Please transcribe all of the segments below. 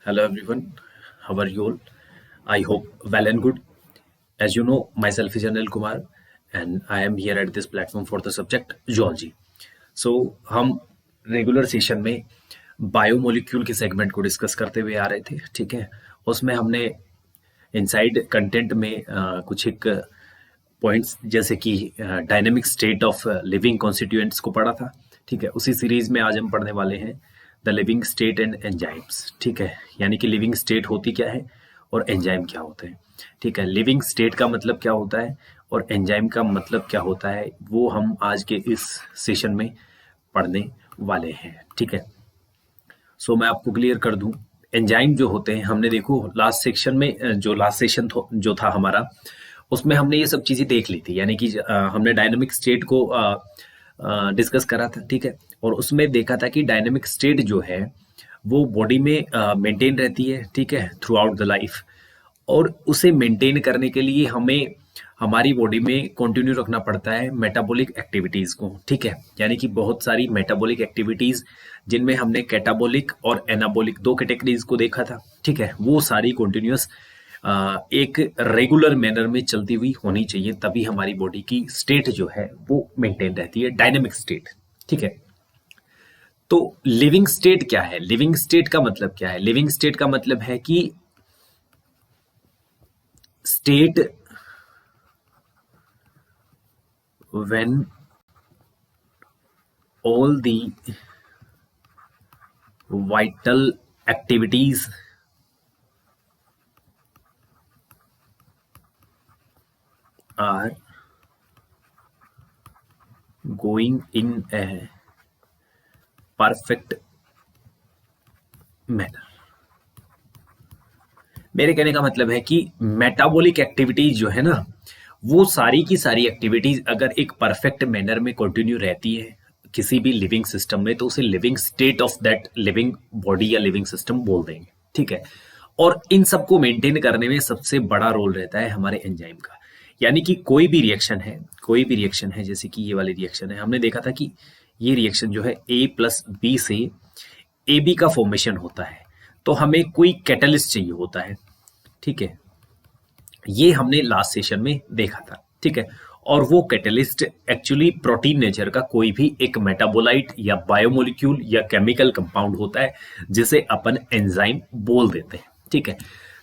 Hello everyone, how are you all? I hope well and good. As you know, myself is Anil Kumar and I am here at this platform for the subject zoology. So हम regular session में biomolecule के segment को discuss करते हुए आ रहे थे, ठीक है। उसमें हमने इनसाइड कंटेंट में कुछ एक पॉइंट्स जैसे कि dynamic state of living constituents को पढ़ा था, ठीक है। उसी सीरीज में आज हम पढ़ने वाले हैं the living state and enzymes, ठीक है। यानी कि लिविंग स्टेट होती क्या है और एंजाइम क्या होते हैं, ठीक है। लिविंग स्टेट का मतलब क्या होता है और एंजाइम का मतलब क्या होता है, वो हम आज के इस सेशन में पढ़ने वाले हैं, ठीक है। सो मैं आपको क्लियर कर दूं, एंजाइम जो होते हैं, हमने देखो लास्ट सेक्शन में जो लास्ट सेशन जो था हमारा, उसमें हमने ये सब चीजें देख ली थी। यानी कि हमने डायनेमिक स्टेट को डिस्कस करा था, ठीक है। और उसमें देखा था कि डायनेमिक स्टेट जो है वो बॉडी में मेंटेन रहती है, ठीक है, थ्रू आउट द लाइफ। और उसे मेंटेन करने के लिए हमें हमारी बॉडी में कंटिन्यू रखना पड़ता है मेटाबॉलिक एक्टिविटीज को, ठीक है। यानी कि बहुत सारी मेटाबॉलिक एक्टिविटीज जिनमें हमने कैटाबॉलिक और एनाबॉलिक दो कैटेगरीज को देखा था, ठीक है। वो सारी कंटिन्यूअस एक रेगुलर मैनर में चलती हुई होनी चाहिए, तभी हमारी बॉडी की स्टेट जो है वो मेंटेन रहती है, डायनेमिक स्टेट, ठीक है। तो लिविंग स्टेट क्या है? लिविंग स्टेट का मतलब क्या है? लिविंग स्टेट का मतलब है कि state when all the vital activities are going in a perfect manner। मेरे कहने का मतलब है कि मेटाबॉलिक एक्टिविटीज जो है ना, वो सारी की सारी एक्टिविटीज अगर एक परफेक्ट मैनर में कंटिन्यू रहती है किसी भी लिविंग सिस्टम में, तो उसे living state of that living body या लिविंग सिस्टम बोल देंगे, ठीक है। और इन सबको मेंटेन करने में सबसे बड़ा रोल रहता है हमारे एंजाइम का। यानी कि कोई भी रिएक्शन है, कोई भी रिएक्शन है, जैसे कि ये वाली रिएक्शन है, हमने देखा था कि ये रिएक्शन जो है A+B से AB का फॉर्मेशन होता है, तो हमें कोई कैटलिस्ट चाहिए होता है, ठीक है। ये हमने लास्ट सेशन में देखा था, ठीक है। और वो कैटलिस्ट एक्चुअली प्रोटीन नेचर का कोई भी एक मेटाबोलाइट या बायोमोलिक्यूल या केमिकल कंपाउंड होता है, जिसे अपन एंजाइम बोल देते हैं, ठीक है।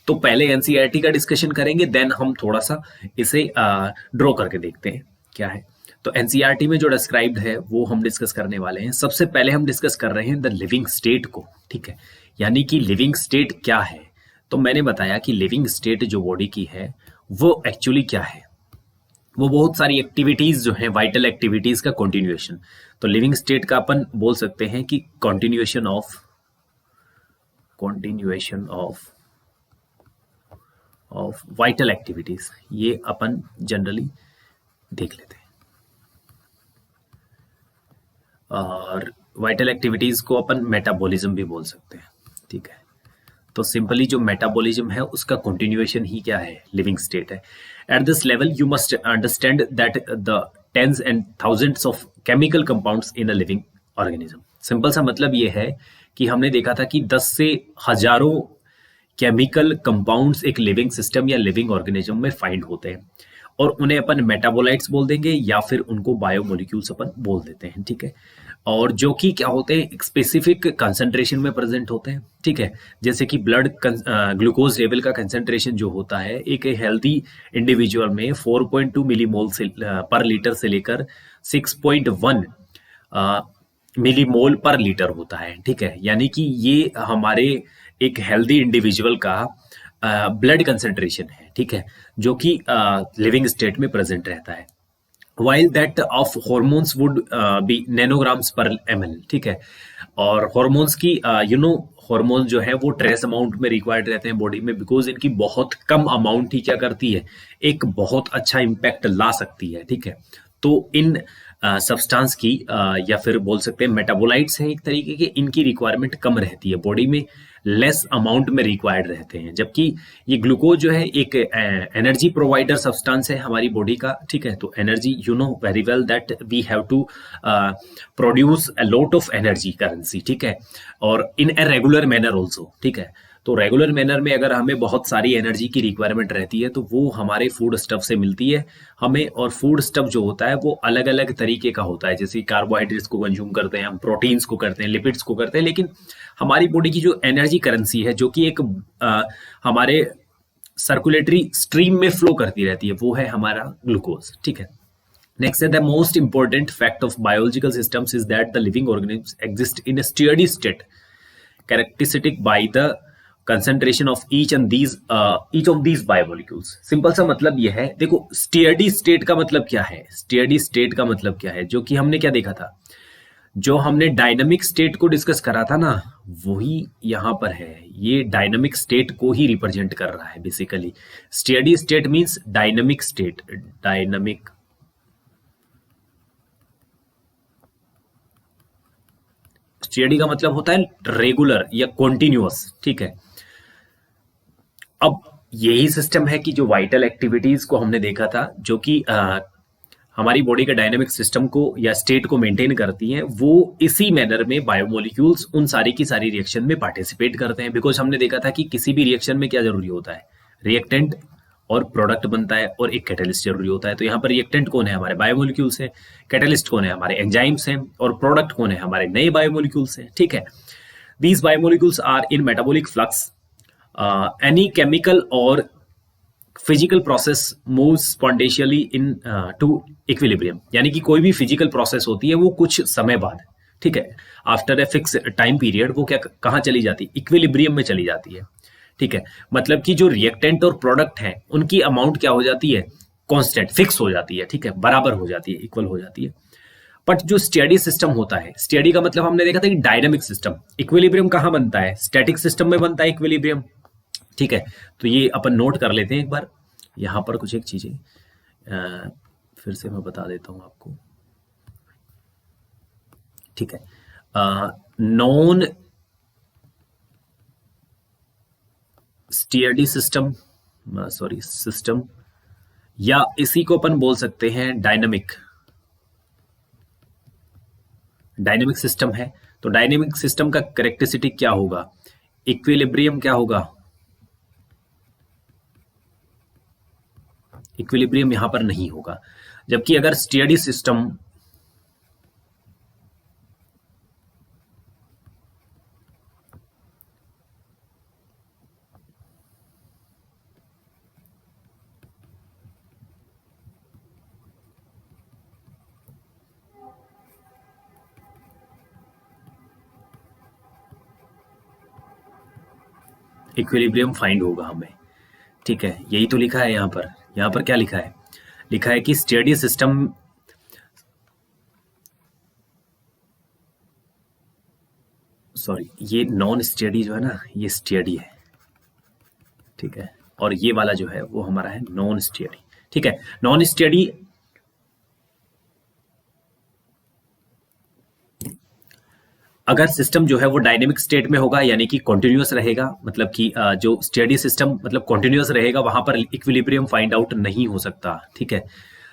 तो पहले एनसीईआरटी का डिस्कशन करेंगे, देन हम थोड़ा सा इसे ड्रॉ करके देखते हैं क्या है। तो एनसीईआरटी में जो डिस्क्राइब्ड है वो हम डिस्कस करने वाले हैं। सबसे पहले हम डिस्कस कर रहे हैं द लिविंग स्टेट को, ठीक है। यानी कि लिविंग स्टेट क्या है। तो मैंने बताया कि लिविंग स्टेट जो बॉडी की है वो एक्चुअली क्या है, वो बहुत सारी एक्टिविटीज जो है, वाइटल एक्टिविटीज का कंटिन्यूएशन। तो लिविंग स्टेट का अपन बोल सकते हैं कि कंटिन्यूएशन ऑफ वाइटल एक्टिविटीज। ये अपन जनरली देख लेते हैं। और वाइटल एक्टिविटीज को अपन मेटाबॉलिज्म भी बोल सकते हैं, ठीक है। तो सिंपली जो मेटाबॉलिज्म है उसका कंटिन्यूएशन ही क्या है, लिविंग स्टेट है। At this level you must understand that the tens and thousands of chemical compounds in a living organism. Simple सा मतलब ये है कि हमने देखा था कि 10 से हजारों केमिकल कंपाउंड्स एक लिविंग सिस्टम या लिविंग ऑर्गेनिज्म में फाइंड होते हैं, और उन्हें अपन मेटाबोलाइट्स बोल देंगे या फिर उनको बायोमोलिक्यूल्स अपन बोल देते हैं, ठीक है। और जो कि क्या होते हैं, एक स्पेसिफिक कंसंट्रेशन में प्रेजेंट होते हैं, ठीक है। जैसे कि ब्लड ग्लूकोज लेवल का कंसंट्रेशन जो होता है एक हेल्थी इंडिविजुअल में 4.2 मिलीमोल से पर लीटर से लेकर 6.1 मिलीमोल पर लीटर होता है, ठीक है। यानी कि ये हमारे एक हेल्दी इंडिविजुअल का ब्लड कंसंट्रेशन है, ठीक है, जो कि लिविंग स्टेट में प्रेजेंट रहता है। While that of hormones would be nanograms पर ml, ठीक है। और हॉर्मोन्स की हॉर्मोन जो है वो ट्रेस अमाउंट में रिक्वायर्ड रहते हैं बॉडी में, बिकॉज इनकी बहुत कम अमाउंट ही क्या करती है, एक बहुत अच्छा इम्पैक्ट ला सकती है, ठीक है। तो इन सब्सटेंस की या फिर बोल सकते हैं मेटाबोलाइट्स हैं एक तरीके के, इनकी रिक्वायरमेंट कम रहती है बॉडी में, लेस अमाउंट में रिक्वायर्ड रहते हैं। जबकि ये ग्लूकोज जो है एक एनर्जी प्रोवाइडर सब्सटेंस है हमारी बॉडी का, ठीक है। तो energy, you know very well that we have to produce a lot of energy currency, ठीक है, और in a regular manner also, ठीक है। तो रेगुलर मैनर में अगर हमें बहुत सारी एनर्जी की रिक्वायरमेंट रहती है तो वो हमारे फूड स्टफ से मिलती है हमें। और फूड स्टफ जो होता है वो अलग अलग तरीके का होता है, जैसे कार्बोहाइड्रेट्स को कंज्यूम करते हैं हम, प्रोटीन्स को करते हैं, लिपिड्स को करते हैं, लेकिन हमारी बॉडी की जो एनर्जी करेंसी है जो कि एक हमारे सर्कुलेटरी स्ट्रीम में फ्लो करती रहती है, वो है हमारा ग्लूकोज। ठीक है, नेक्स्ट है the most important fact of biological systems is that the living organisms exist in a steady state characteristic by the concentration of each of these biomolecules. Simple सा मतलब यह है, देखो स्टेडी स्टेट का मतलब क्या है, स्टेडी स्टेट का मतलब क्या है, जो कि हमने क्या देखा था, जो हमने डायनामिक स्टेट को डिस्कस करा था ना, वही यहां पर है। ये डायनामिक स्टेट को ही रिप्रेजेंट कर रहा है basically. Steady state means dynamic state, dynamic steady का मतलब होता है रेगुलर या कॉन्टिन्यूअस। ठीक है, अब यही सिस्टम है कि जो वाइटल एक्टिविटीज को हमने देखा था, जो कि हमारी बॉडी के डायनामिक सिस्टम को या स्टेट को मेंटेन करती हैं, वो इसी मैनर में बायोमोलिक्यूल्स उन सारी की सारी रिएक्शन में पार्टिसिपेट करते हैं। बिकॉज हमने देखा था कि किसी भी रिएक्शन में क्या जरूरी होता है, रिएक्टेंट और प्रोडक्ट बनता है और एक कैटलिस्ट जरूरी होता है। तो यहाँ पर रिएक्टेंट कौन है, हमारे बायोमोलिक्यूल्स है, कैटलिस्ट कौन है, हमारे एंजाइम्स हैं, और प्रोडक्ट कौन है, हमारे नए बायोमोलिक्यूल्स हैं। ठीक है, these biomolecules are in metabolic flux, any chemical और physical process moves spontaneously into equilibrium, यानी कि कोई भी फिजिकल प्रोसेस होती है वो कुछ समय बाद, ठीक है, after a fix time period, वो क्या कहाँ चली जाती है, इक्विलिब्रियम में चली जाती है। ठीक है, मतलब कि जो रिएक्टेंट और प्रोडक्ट हैं उनकी अमाउंट क्या हो जाती है, कांस्टेंट, फिक्स हो जाती है। ठीक है, बराबर हो जाती है, इक्वल हो जाती है। बट जो स्टेडी सिस्टम होता है, स्टेडी का मतलब हमने देखा था कि डायनामिक सिस्टम, इक्विलिब्रियम कहाँ बनता है, स्टैटिक सिस्टम में बनता है इक्विलिब्रियम। ठीक है, तो ये अपन नोट कर लेते हैं एक बार। यहां पर कुछ एक चीजें फिर से मैं बता देता हूं आपको। ठीक है, non steady system, sorry system, या इसी को अपन बोल सकते हैं डायनामिक, डायनामिक सिस्टम है। तो डायनामिक सिस्टम का कैरेक्टरिस्टिक क्या होगा, इक्विलिब्रियम क्या होगा, इक्विलिब्रियम यहां पर नहीं होगा। जबकि अगर स्टेडी सिस्टम इक्विलिब्रियम फाइंड होगा हमें। ठीक है, यही तो लिखा है यहां पर। यहां पर क्या लिखा है, लिखा है कि स्टेडी सिस्टम, सॉरी ये नॉन स्टेडी जो है ना, ये स्टेडी है। ठीक है, और ये वाला जो है वो हमारा है नॉन स्टेडी। ठीक है, नॉन स्टेडी अगर सिस्टम जो है वो डायनेमिक स्टेट में होगा, यानी कि कॉन्टिन्यूअस रहेगा, मतलब कि जो स्टेडी सिस्टम मतलब कॉन्टिन्यूअस रहेगा, वहां पर इक्विलिब्रियम फाइंड आउट नहीं हो सकता। ठीक है,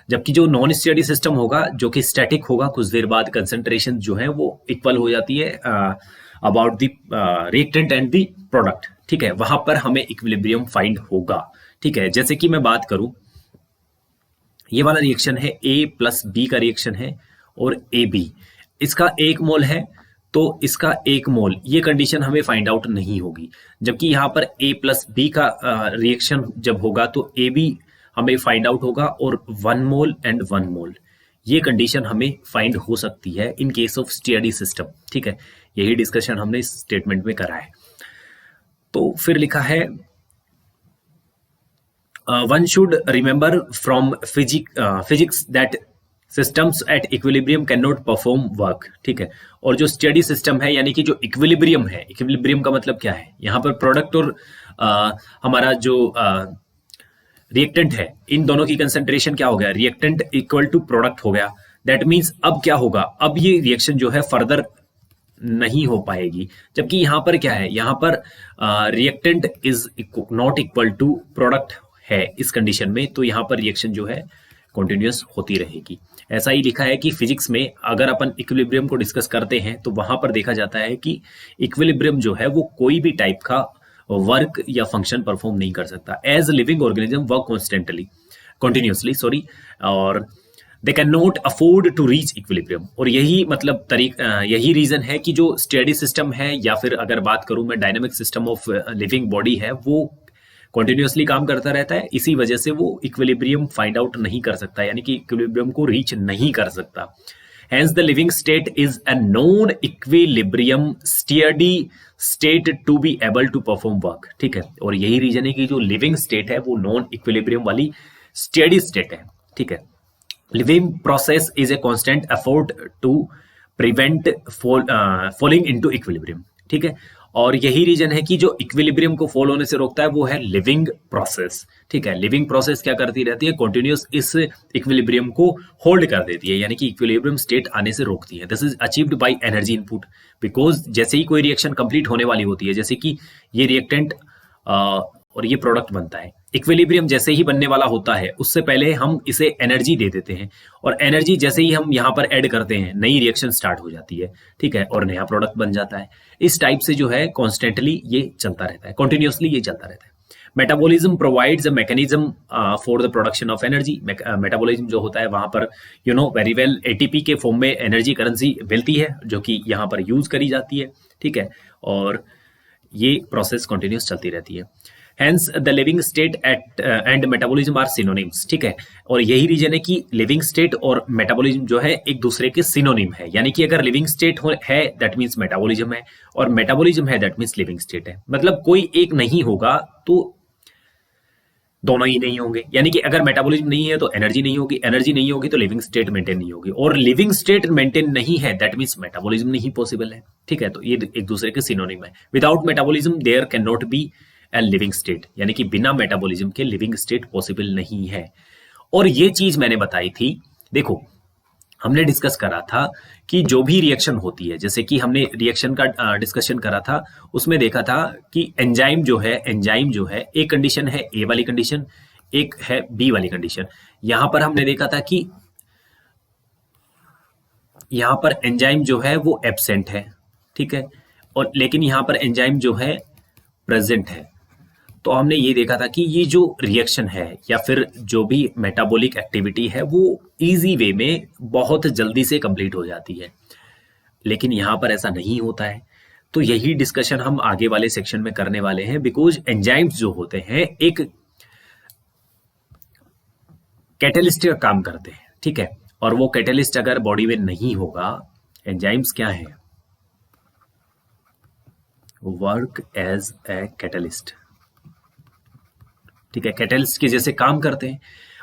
जबकि जो नॉन स्टेडी सिस्टम होगा, जो कि स्टैटिक होगा, कुछ देर बाद कंसंट्रेशन जो है वो इक्वल हो जाती है about the reactant and the product. ठीक है, वहां पर हमें इक्विलिब्रियम फाइंड होगा। ठीक है, जैसे कि मैं बात करूं, ये वाला रिएक्शन है A प्लस बी का रिएक्शन है, और ए बी, इसका 1 मोल है तो इसका 1 मोल, ये कंडीशन हमें फाइंड आउट नहीं होगी। जबकि यहाँ पर A प्लस बी का रिएक्शन जब होगा तो ए बी हमें फाइंड आउट होगा, और 1 मोल एंड 1 मोल, ये कंडीशन हमें फाइंड हो सकती है in case of steady system. ठीक है, यही डिस्कशन हमने इस स्टेटमेंट में करा है। तो फिर लिखा है one should remember from physics that systems at equilibrium cannot perform work। ठीक है, और जो स्टेडी सिस्टम है, यानी कि जो इक्विलिब्रियम है, इक्विलिब्रियम का मतलब क्या है, यहाँ पर प्रोडक्ट और हमारा जो रिएक्टेंट है, इन दोनों की कंसेंट्रेशन क्या हो गया, रिएक्टेंट इक्वल टू प्रोडक्ट हो गया। दैट मीन्स अब क्या होगा, अब ये रिएक्शन जो है फर्दर नहीं हो पाएगी। जबकि यहाँ पर क्या है, यहाँ पर reactant is not equal to product है इस कंडीशन में, तो यहाँ पर रिएक्शन जो है कॉन्टिन्यूअस होती रहेगी। ऐसा ही लिखा है कि फिजिक्स में अगर अपन इक्विलिब्रियम को डिस्कस करते हैं तो वहां पर देखा जाता है कि इक्विलिब्रियम जो है वो कोई भी टाइप का वर्क या फंक्शन परफॉर्म नहीं कर सकता। As living organism work continuously और they can not afford to reach equilibrium. और यही मतलब यही रीजन है कि जो स्टेडी सिस्टम है, या फिर अगर बात करूं मैं dynamic system of living body है, वो कॉन्टिन्यूसली काम करता रहता है। इसी वजह से वो इक्विलिब्रियम फाइंड आउट नहीं कर सकता, यानी कि इक्विलिब्रियम को रीच नहीं कर सकता। Hence the living state is a non-equilibrium steady state to be able to perform work। ठीक है, और यही रीजन है कि जो लिविंग स्टेट है वो नॉन इक्विलिब्रियम वाली स्टेडी स्टेट है। ठीक है, living process is a constant effort to prevent falling into equilibrium. ठीक है, और यही रीजन है कि जो इक्विलिब्रियम को फॉल होने से रोकता है वो है लिविंग प्रोसेस। ठीक है, लिविंग प्रोसेस क्या करती रहती है, कॉन्टिन्यूस इस इक्विलिब्रियम को होल्ड कर देती है, यानी कि इक्विलिब्रियम स्टेट आने से रोकती है। This is achieved by energy input, because जैसे ही कोई रिएक्शन कंप्लीट होने वाली होती है, जैसे कि ये रिएक्टेंट और ये प्रोडक्ट बनता है, इक्विलिब्रियम जैसे ही बनने वाला होता है उससे पहले हम इसे एनर्जी दे देते हैं, और एनर्जी जैसे ही हम यहाँ पर ऐड करते हैं नई रिएक्शन स्टार्ट हो जाती है। ठीक है, और नया प्रोडक्ट बन जाता है। इस टाइप से जो है कॉन्स्टेंटली ये चलता रहता है, कॉन्टिन्यूसली ये चलता रहता है। Metabolism provides a mechanism for the production of energy. Metabolism जो होता है वहां पर वेरी वेल एटीपी के फॉर्म में एनर्जी करेंसी मिलती है, जो कि यहाँ पर यूज करी जाती है। ठीक है, और ये प्रोसेस कंटिन्यूस चलती रहती है। Hence the living state and metabolism are synonyms। ठीक है, और यही रीजन है कि लिविंग स्टेट और मेटाबॉलिज्म जो है एक दूसरे के सिनोनिम है, यानी कि अगर लिविंग स्टेट है दैट मीन्स मेटाबॉलिज्म है, और मेटाबॉलिज्म है दैट मीन्स लिविंग स्टेट है। मतलब कोई एक नहीं होगा तो दोनों ही नहीं होंगे, यानी कि अगर मेटाबॉलिज्म नहीं है तो एनर्जी नहीं होगी, एनर्जी नहीं होगी तो लिविंग स्टेट मेंटेन नहीं होगी, और लिविंग स्टेट मेंटेन नहीं है दैट मीन्स मेटाबॉलिज्म नहीं पॉसिबल है। ठीक है, तो ये एक दूसरे के सिनोनिम है। Without metabolism there can not be a living state, यानी कि बिना मेटाबॉलिज्म के लिविंग स्टेट पॉसिबल नहीं है। और ये चीज मैंने बताई थी, देखो हमने डिस्कस करा था कि जो भी रिएक्शन होती है, जैसे कि हमने रिएक्शन का डिस्कशन करा था, उसमें देखा था कि एंजाइम जो है एक कंडीशन है ए वाली कंडीशन, एक है बी वाली कंडीशन। यहां पर हमने देखा था कि यहां पर एंजाइम जो है वो एब्सेंट है। ठीक है, और लेकिन यहां पर एंजाइम जो है प्रेजेंट है। तो हमने ये देखा था कि ये जो रिएक्शन है या फिर जो भी मेटाबॉलिक एक्टिविटी है वो इजी वे में बहुत जल्दी से कंप्लीट हो जाती है, लेकिन यहां पर ऐसा नहीं होता है। तो यही डिस्कशन हम आगे वाले सेक्शन में करने वाले हैं, बिकॉज एंजाइम्स जो होते हैं एक कैटलिस्ट का काम करते हैं। ठीक है, और वो कैटलिस्ट अगर बॉडी में नहीं होगा, एंजाइम्स क्या है, वर्क एज ए कैटलिस्ट। ठीक है, कैटलिस्ट के जैसे काम करते हैं।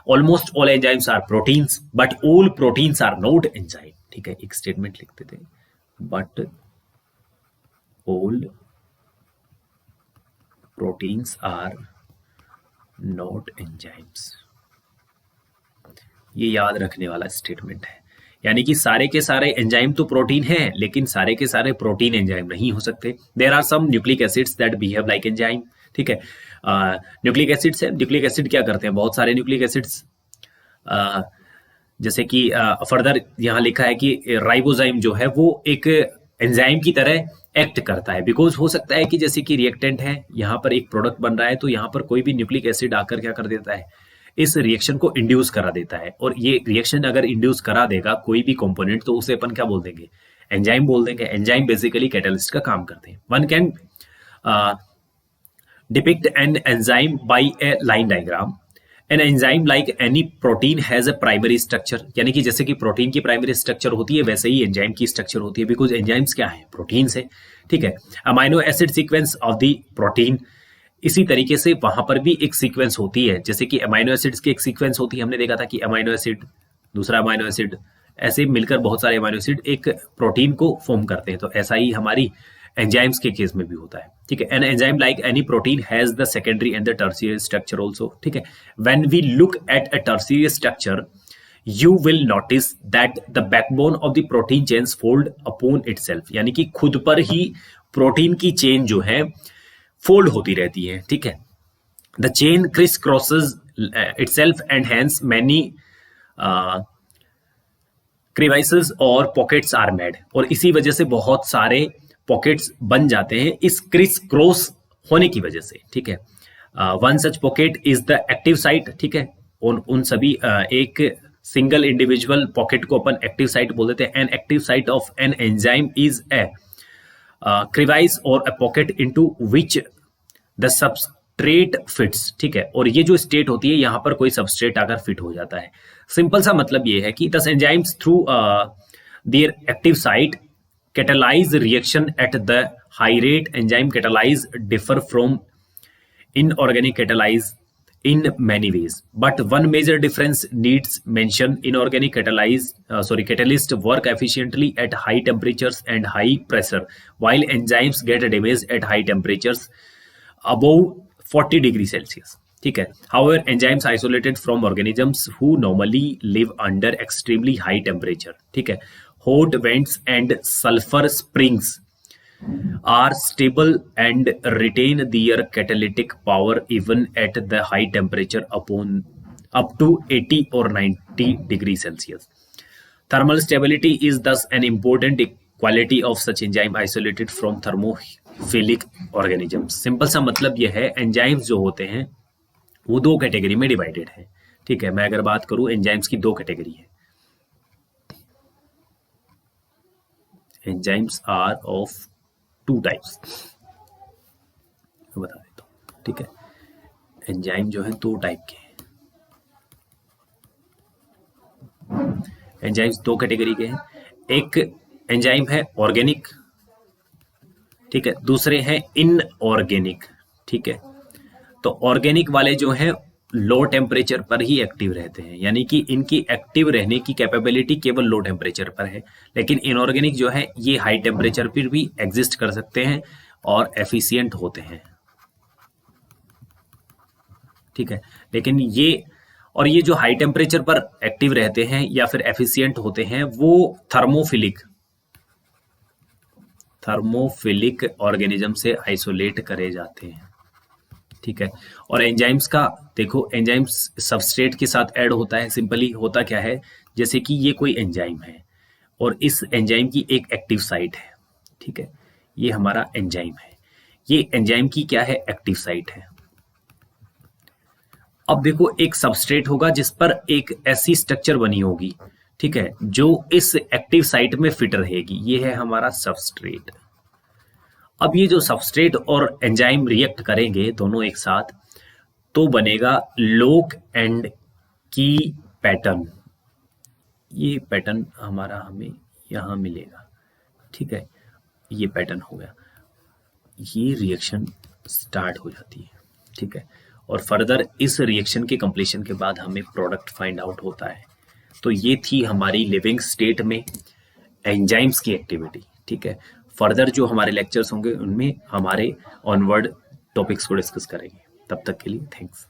Almost all enzymes are proteins but all proteins are not enzyme. ठीक है, एक स्टेटमेंट लिखते थे, but all proteins are not enzymes. ये याद रखने वाला स्टेटमेंट है, यानी कि सारे के सारे एंजाइम तो प्रोटीन हैं, लेकिन सारे के सारे प्रोटीन एंजाइम नहीं हो सकते। There are some nucleic acids that behave like enzyme. ठीक है, न्यूक्लिक एसिड्स है, न्यूक्लिक एसिड क्या करते हैं, बहुत सारे न्यूक्लिक एसिड्स, जैसे कि फर्दर यहां लिखा है कि राइबोजाइम जो है वो एक एंजाइम की तरह एक्ट करता है, बिकॉज हो सकता है कि जैसे कि रिएक्टेंट है, यहाँ पर एक प्रोडक्ट बन रहा है, तो यहाँ पर कोई भी न्यूक्लिक एसिड आकर क्या कर देता है, इस रिएक्शन को इंड्यूस करा देता है। और ये रिएक्शन अगर इंड्यूस करा देगा कोई भी कंपोनेंट, तो उसे अपन क्या बोल देंगे, एंजाइम बोल देंगे। एंजाइम बेसिकली कैटलिस्ट का काम करते हैं। One can depict an enzyme by a line diagram। An enzyme like any protein has a primary structure, यानी कि जैसे कि प्रोटीन की प्राइमरी स्ट्रक्चर होती है वैसे ही एंजाइम की स्ट्रक्चर होती है, बिकॉज एंजाइम्स क्या है, प्रोटीन है। ठीक है, amino acid sequence of the protein, इसी तरीके से वहां पर भी एक सीक्वेंस होती है, जैसे कि अमाइनो एसिड्स की एक सीक्वेंस होती है। हमने देखा था कि अमाइनो एसिड, दूसरा अमाइनो एसिड, ऐसे मिलकर बहुत सारे अमाइनो एसिड एक प्रोटीन को फॉर्म करते हैं। तो ऐसा ही हमारी एंजाइम्स के केस में भी होता है। ठीक है, an enzyme like any protein has the secondary and the tertiary structure also. ठीक है, when we look at a tertiary structure you will notice that the backbone of the protein chains fold upon itself, यानी कि खुद पर ही protein की chain जो है fold होती रहती है। ठीक है, the chain crisscrosses itself and has many crevices और पॉकेट्स आर मेड, और इसी वजह से बहुत सारे पॉकेट्स बन जाते हैं इस क्रिस क्रॉस होने की वजह से, ठीक है। One such pocket is the active site, ठीक है। उन सभी एक सिंगल इंडिविजुअल पॉकेट को अपन एक्टिव साइट बोल देते हैं। An active site of an enzyme is a crevice और a pocket into which the substrate fits, ठीक है। और ये जो स्टेट होती है, यहाँ पर कोई सबस्ट्रेट आकर फिट हो जाता है। सिंपल सा मतलब ये है कि दस enzymes through their active site catalyze reaction at the high rate. Enzyme catalyze differ from inorganic catalyze in many ways, but one major difference needs mention. Inorganic catalyst work efficiently at high temperatures and high pressure, while enzymes get damaged at high temperatures above 40 degrees Celsius, ठीक है। However, enzymes isolated from organisms who normally live under extremely high temperature, ठीक है, hot vents and sulfur springs are stable and retain their catalytic power even at the high temperature up to 80 or 90 degrees Celsius. Thermal stability is thus an important quality of such enzyme isolated from thermophilic organisms. Simple सा मतलब यह है, enzymes जो होते हैं वो दो category में डिवाइडेड है, ठीक है। मैं अगर बात करूं, एंजाइम्स की दो कैटेगरी है। Enzymes are of two types, बता देता हूं, ठीक है। एंजाइम जो है दो टाइप के हैं। एंजाइम्स दो कैटेगरी के हैं। एक एंजाइम है ऑर्गेनिक, ठीक है, दूसरे हैं इनऑर्गेनिक, ठीक है। तो ऑर्गेनिक वाले जो हैं लो टेम्परेचर पर ही एक्टिव रहते हैं, यानी कि इनकी एक्टिव रहने की कैपेबिलिटी केवल लो टेम्परेचर पर है। लेकिन इनऑर्गेनिक जो है ये हाई टेम्परेचर पर भी एग्जिस्ट कर सकते हैं और एफिशिएंट होते हैं, ठीक है। लेकिन ये जो हाई टेम्परेचर पर एक्टिव रहते हैं या फिर एफिशिएंट होते हैं, वो थर्मोफिलिक ऑर्गेनिज्म से आइसोलेट करे जाते हैं, ठीक है। और एंजाइम्स का देखो, एंजाइम्स सबस्ट्रेट के साथ ऐड होता है। सिंपली होता क्या है, जैसे कि ये कोई एंजाइम है और इस एंजाइम की एक एक्टिव साइट है, ठीक है। ये हमारा एंजाइम है, ये एंजाइम की क्या है, एक्टिव साइट है। अब देखो, एक सबस्ट्रेट होगा जिस पर एक ऐसी स्ट्रक्चर बनी होगी, ठीक है, जो इस एक्टिव साइट में फिट रहेगी। ये है हमारा सबस्ट्रेट। अब ये जो सबस्ट्रेट और एंजाइम रिएक्ट करेंगे दोनों एक साथ, तो बनेगा लोक एंड की पैटर्न। ये पैटर्न हमारा हमें यहां मिलेगा, ठीक है। ये पैटर्न हो गया, ये रिएक्शन स्टार्ट हो जाती है, ठीक है। और फर्दर इस रिएक्शन के कंप्लीशन के बाद हमें प्रोडक्ट फाइंड आउट होता है। तो ये थी हमारी लिविंग स्टेट में एंजाइम्स की एक्टिविटी, ठीक है। फर्दर जो हमारे लेक्चर्स होंगे उनमें हमारे ऑनवर्ड टॉपिक्स को डिस्कस करेंगे। तब तक के लिए थैंक्स।